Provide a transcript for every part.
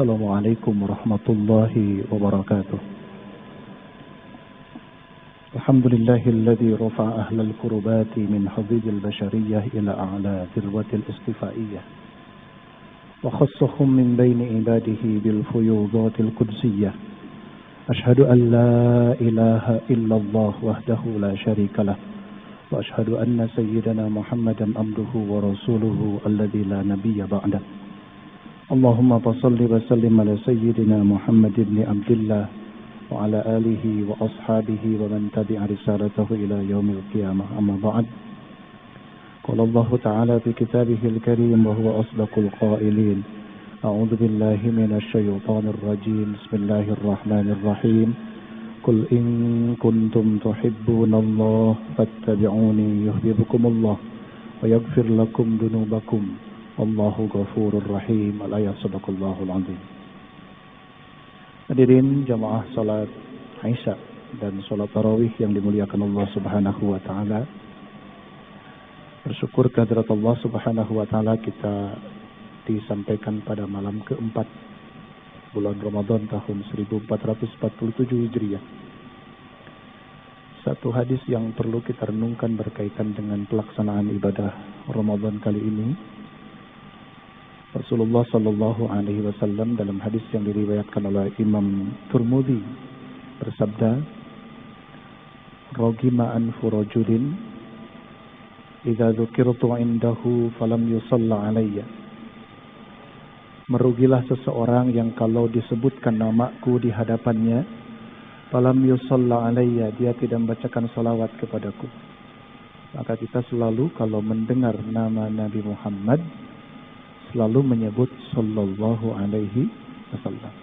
السلام عليكم ورحمة الله وبركاته. الحمد لله الذي رفع أهل الكربات من حضيض البشرية إلى أعلى ذروة الاصطفائية، وخصهم من بين عباده بالفيوضات القدسية. أشهد أن لا إله إلا الله وحده لا شريك له، وأشهد أن سيدنا محمدا عبده ورسوله الذي لا نبي بعده. اللهم صل وسلم على سيدنا محمد بن عبد الله وعلى آله وأصحابه ومن تبع رسالته إلى يوم القيامة. أما بعد، قال الله تعالى في كتابه الكريم وهو أصدق القائلين: أعوذ بالله من الشيطان الرجيم، بسم الله الرحمن الرحيم. قل إن كنتم تحبون الله فاتبعوني يحببكم الله ويغفر لكم ذنوبكم والله غفور رحيم. Al-ayat sadaqallahul azim. Hadirin jamaah salat Isya dan salat tarawih yang dimuliakan Allah Subhanahu wa taala. Bersyukur kehadirat Allah Subhanahu wa taala kita disampaikan pada malam keempat bulan Ramadan tahun 1447 Hijriah. Satu hadis yang perlu kita renungkan berkaitan dengan pelaksanaan ibadah Ramadan kali ini. Rasulullah sallallahu alaihi wasallam dalam hadis yang diriwayatkan oleh Imam Tirmidzi bersabda, "Ragima anfu rajulin idza dzukirtu indahu falam yusalla alayya." Merugilah seseorang yang kalau disebutkan namaku di hadapannya, falam yusalla alayya, dia tidak membacakan salawat kepadaku. Maka kita selalu kalau mendengar nama Nabi Muhammad selalu menyebut sallallahu alaihi wasallam.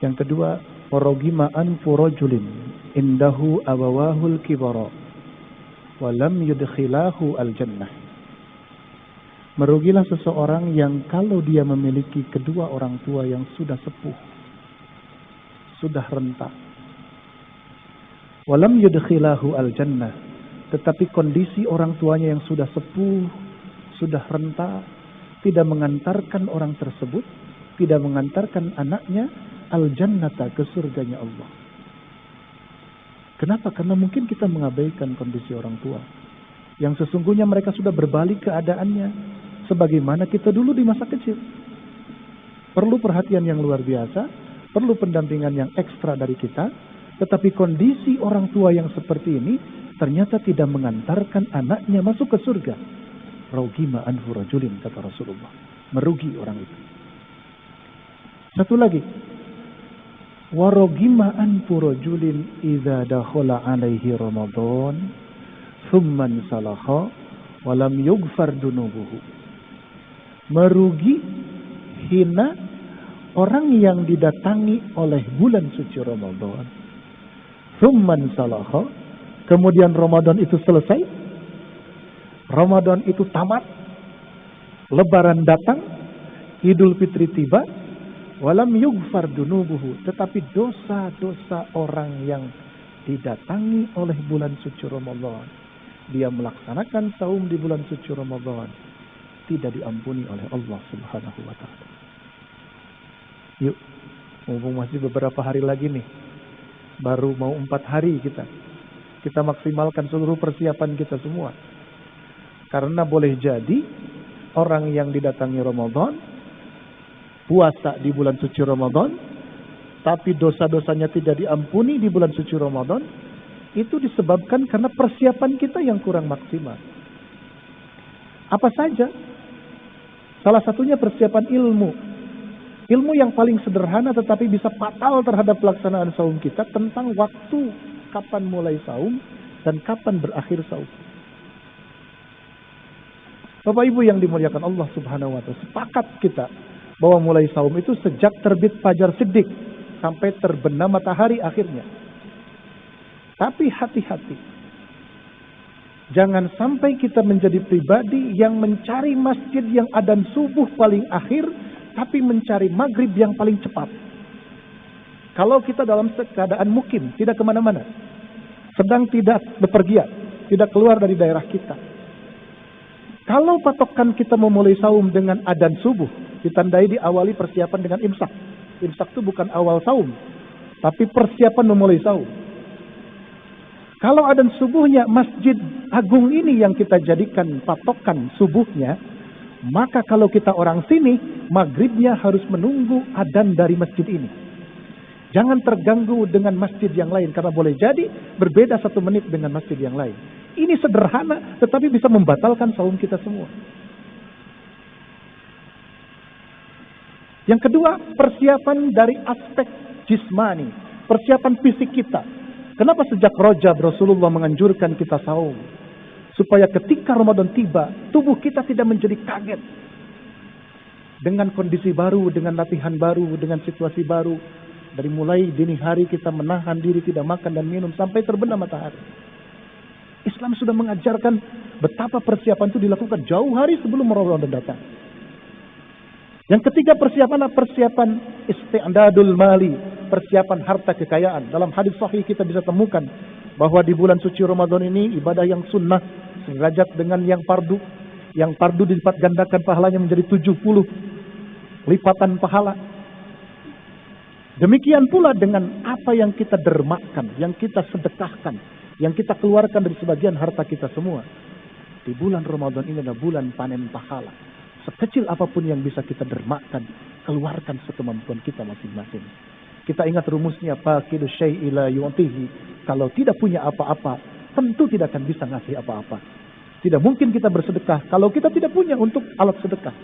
Yang kedua, waragima anfu rajulin indahu abawahul kibara wa lam yudkhilahu al-jannah. Merugilah seseorang yang kalau dia memiliki kedua orang tua yang sudah sepuh, sudah renta, wa lam yudkhilahu al-jannah, tetapi kondisi orang tuanya yang sudah sepuh, sudah renta, tidak mengantarkan orang tersebut, tidak mengantarkan anaknya al-jannata, ke surganya Allah. Kenapa? Karena mungkin kita mengabaikan kondisi orang tua yang sesungguhnya mereka sudah berbalik keadaannya sebagaimana kita dulu di masa kecil. Perlu perhatian yang luar biasa, perlu pendampingan yang ekstra dari kita. Tetapi kondisi orang tua yang seperti ini ternyata tidak mengantarkan anaknya masuk ke surga. Ragima anfu rajulin, kata Rasulullah, merugi orang itu. Satu lagi, waragima anfu rajulin idza dakhala alaihi Ramadan thumma salakha wa lam yughfar dunubuhu. Merugi, hina orang yang didatangi oleh bulan suci Ramadan, thumma salakha, kemudian Ramadan itu selesai, Ramadan itu tamat, Lebaran datang, Idul Fitri tiba, walam yughfar dunubuhu, tetapi dosa-dosa orang yang didatangi oleh bulan suci Ramadan, dia melaksanakan saum di bulan suci Ramadan, tidak diampuni oleh Allah Subhanahu wa taala. Yuk, mumpung masih beberapa hari lagi nih, baru mau 4 hari kita maksimalkan seluruh persiapan kita semua. Karena boleh jadi orang yang didatangi Ramadan, puasa di bulan suci Ramadan, tapi dosa-dosanya tidak diampuni di bulan suci Ramadan, itu disebabkan karena persiapan kita yang kurang maksimal. Apa saja? Salah satunya persiapan ilmu. Ilmu yang paling sederhana tetapi bisa fatal terhadap pelaksanaan saum kita, tentang waktu kapan mulai saum dan kapan berakhir saum. Bapak Ibu yang dimuliakan Allah Subhanahu wa taala, sepakat kita bahwa mulai saum itu sejak terbit fajar siddiq sampai terbenam matahari akhirnya. Tapi hati-hati, jangan sampai kita menjadi pribadi yang mencari masjid yang adzan subuh paling akhir, tapi mencari maghrib yang paling cepat. Kalau kita dalam keadaan mukim, tidak kemana-mana, sedang tidak bepergian, tidak keluar dari daerah kita, kalau patokan kita memulai saum dengan adzan subuh, ditandai diawali persiapan dengan imsak. Imsak itu bukan awal saum, tapi persiapan memulai saum. Kalau adzan subuhnya Masjid Agung ini yang kita jadikan patokan subuhnya, maka kalau kita orang sini, maghribnya harus menunggu adzan dari masjid ini. Jangan terganggu dengan masjid yang lain, karena boleh jadi berbeda 1 menit dengan masjid yang lain. Ini sederhana, tetapi bisa membatalkan saum kita semua. Yang kedua, persiapan dari aspek jismani, persiapan fisik kita. Kenapa sejak Rajab Rasulullah menganjurkan kita saum? Supaya ketika Ramadan tiba, tubuh kita tidak menjadi kaget. Dengan kondisi baru, dengan latihan baru, dengan situasi baru. Dari mulai dini hari kita menahan diri tidak makan dan minum sampai terbenam matahari. Islam sudah mengajarkan betapa persiapan itu dilakukan jauh hari sebelum Ramadan datang. Yang ketiga persiapan isti'dadul mali, persiapan harta kekayaan. Dalam hadis sahih kita bisa temukan bahwa di bulan suci Ramadan ini ibadah yang sunnah sederajat dengan yang fardu. Yang fardu dilipat gandakan pahalanya menjadi 70 lipatan pahala. Demikian pula dengan apa yang kita dermakan, yang kita sedekahkan, yang kita keluarkan dari sebagian harta kita semua. Di bulan Ramadan ini adalah bulan panen pahala. Sekecil apapun yang bisa kita dermakan, keluarkan sekemampuan kita masing-masing. Kita ingat rumusnya, faqidu syai'i la yu'tihi. Kalau tidak punya apa-apa, tentu tidak akan bisa ngasih apa-apa. Tidak mungkin kita bersedekah kalau kita tidak punya untuk alat sedekah.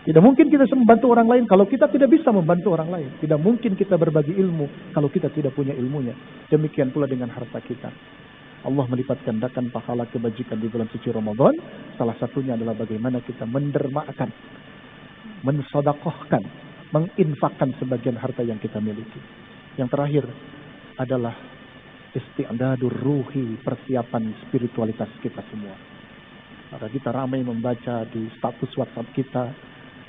Tidak mungkin kita bisa membantu orang lain kalau kita tidak bisa membantu orang lain. Tidak mungkin kita berbagi ilmu kalau kita tidak punya ilmunya. Demikian pula dengan harta kita. Allah melipat gandakan pahala kebajikan di bulan suci Ramadan. Salah satunya adalah bagaimana kita mendermakan, mensedekahkan, menginfakkan sebagian harta yang kita miliki. Yang terakhir adalah isti'dadur ruhi, persiapan spiritualitas kita semua. Maka kita ramai membaca di status WhatsApp kita,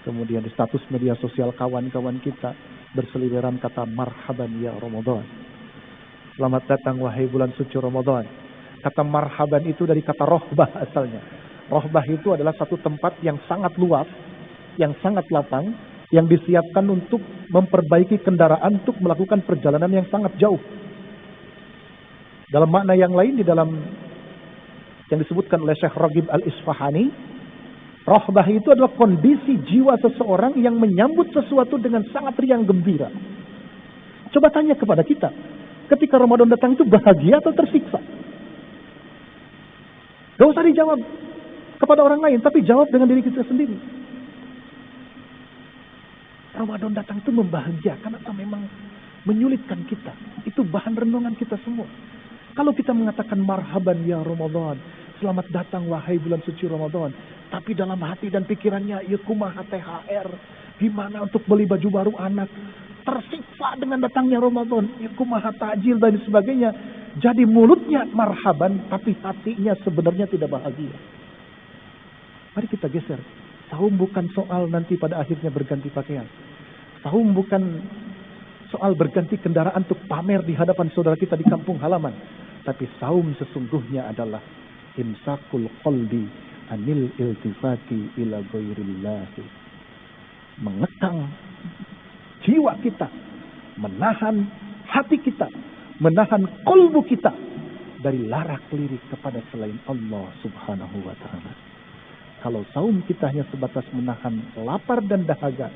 kemudian di status media sosial kawan-kawan kita, berseliweran kata marhaban ya Ramadan. Selamat datang wahai bulan suci Ramadan. Kata marhaban itu dari kata rohbah asalnya. Rohbah itu adalah satu tempat yang sangat luas, yang sangat lapang, yang disiapkan untuk memperbaiki kendaraan untuk melakukan perjalanan yang sangat jauh. Dalam makna yang lain, di dalam yang disebutkan oleh Syekh Raghib Al-Isfahani, rohbah itu adalah kondisi jiwa seseorang yang menyambut sesuatu dengan sangat riang gembira. Coba tanya kepada kita, ketika Ramadan datang itu bahagia atau tersiksa? Gak usah dijawab kepada orang lain, tapi jawab dengan diri kita sendiri. Ramadan datang itu membahagiakan atau memang menyulitkan kita? Itu bahan renungan kita semua. Kalau kita mengatakan marhaban ya Ramadan, selamat datang wahai bulan suci Ramadan, tapi dalam hati dan pikirannya, ya kumaha THR, gimana untuk beli baju baru anak, tersiksa dengan datangnya Ramadan, ya kumaha takjil dan sebagainya. Jadi mulutnya marhaban, tapi hatinya sebenarnya tidak bahagia. Mari kita geser. Saum bukan soal nanti pada akhirnya berganti pakaian. Saum bukan soal berganti kendaraan untuk pamer di hadapan saudara kita di kampung halaman. Tapi saum sesungguhnya adalah imsakul qalbi anil iltifati ila ghairillahi. Mengekang jiwa kita, menahan hati kita, menahan qalbu kita dari larak lirik kepada selain Allah Subhanahu wa ta'ala. Kalau saum kita hanya sebatas menahan lapar dan dahaga,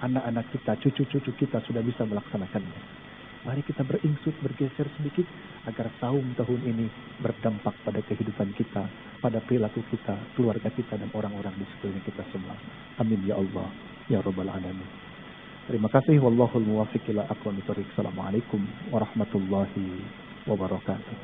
anak-anak kita, cucu-cucu kita sudah bisa melaksanakannya. Mari kita beringsut, bergeser sedikit agar saum tahun ini berdampak pada kehidupan kita, pada perilaku kita, keluarga kita, dan orang-orang di sekeliling kita semua. Amin ya Allah, ya Rabbal Alamin. Terima kasih. Wallahul muwaffiq ila aqwamit thoriq. Assalamualaikum warahmatullahi wabarakatuh.